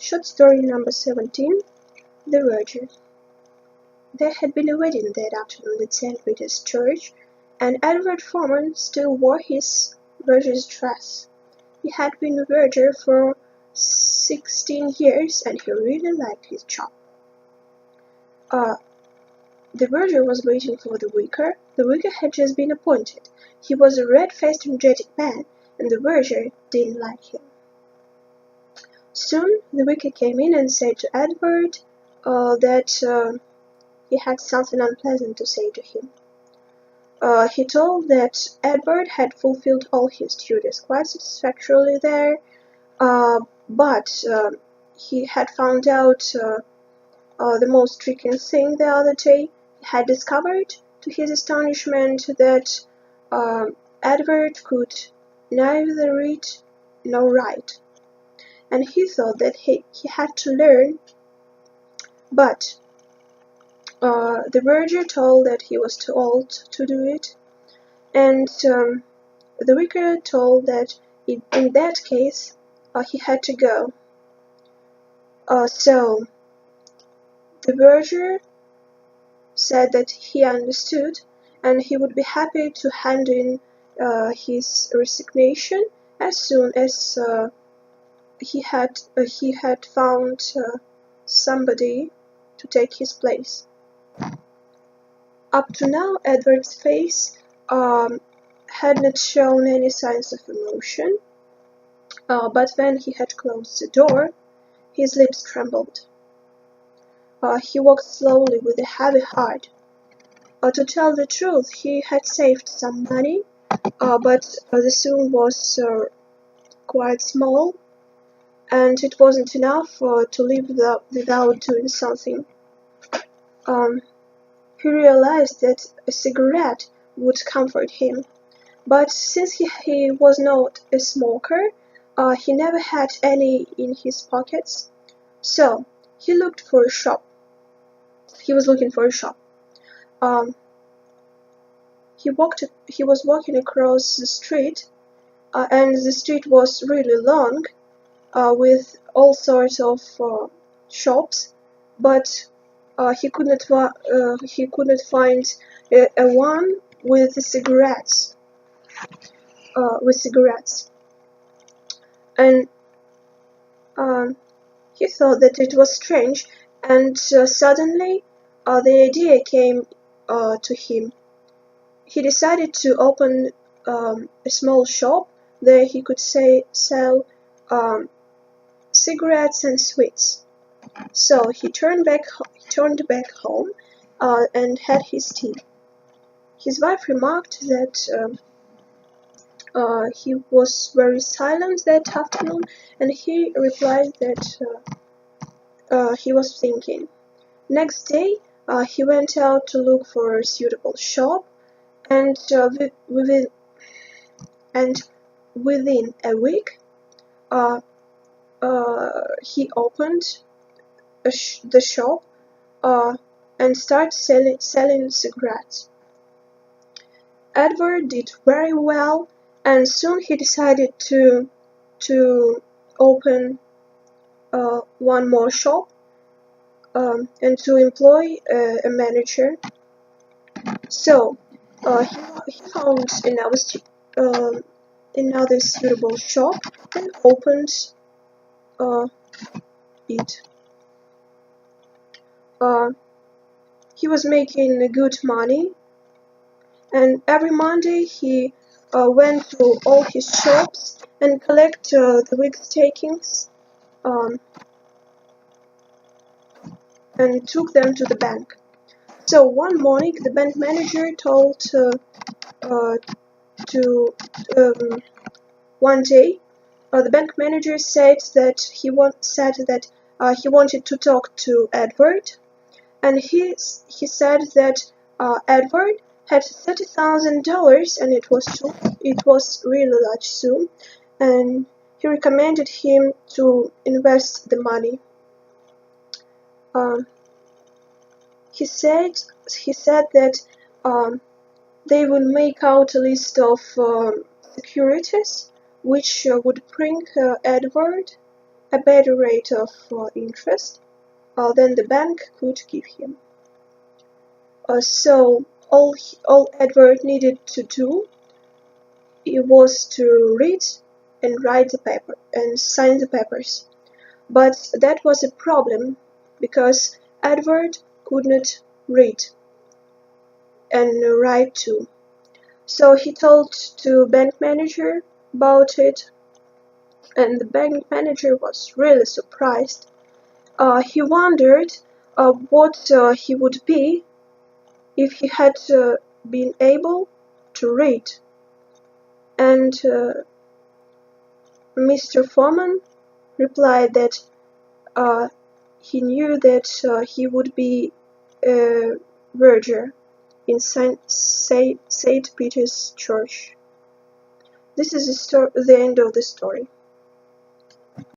Short story number 17, The Verger. There had been a wedding that afternoon at St. Peter's Church, and Edward Foreman still wore his verger's dress. He had been a verger for 16 years, and he really liked his job. The verger was waiting for the vicar. The vicar had just been appointed. He was a red-faced, energetic man, and the verger didn't like him. Soon the vicar came in and said to Edward that he had something unpleasant to say to him. He told that Edward had fulfilled all his duties quite satisfactorily there, but he had found out the most striking thing the other day. He had discovered, to his astonishment, that Edward could neither read nor write, and he thought that he had to learn, but the verger told that he was too old to do it, and the vicar told that in that case he had to go. So the verger said that he understood, and he would be happy to hand in his resignation as soon as he had found somebody to take his place. Up to now, Edward's face had not shown any signs of emotion, but when he had closed the door, his lips trembled. He walked slowly with a heavy heart. To tell the truth, he had saved some money, but the sum was quite small, and it wasn't enough to live without doing something. He realized that a cigarette would comfort him, but since he was not a smoker, he never had any in his pockets, so he looked for a shop. He was looking for a shop. He was walking across the street, and the street was really long, with all sorts of shops, but he could not find a one with cigarettes. And he thought that it was strange, and suddenly the idea came to him. He decided to open a small shop. There he could sell cigarettes and sweets. So he turned back home and had his tea. His wife remarked that he was very silent that afternoon, and he replied that he was thinking. Next day he went out to look for a suitable shop, and within a week he opened the shop and started selling cigarettes. Edward did very well, and soon he decided to open one more shop and to employ a manager. So he found another suitable shop and opened it. He was making good money, and every Monday he went to all his shops and collect the week's takings and took them to the bank. So one morning the bank manager told one day the bank manager said that he wanted to talk to Edward, and he said that Edward had $30,000, and it was really large sum, and he recommended him to invest the money. He said that they will make out a list of securities which would bring Edward a better rate of interest than the bank could give him. So all Edward needed to do was to read and write the paper and sign the papers. But that was a problem because Edward could not read and write too. So he told the bank manager about it, and the bank manager was really surprised. He wondered what he would be if he had been able to read. And Mr. Foreman replied that he knew that he would be a verger in St. Peter's Church. This is the end of the story.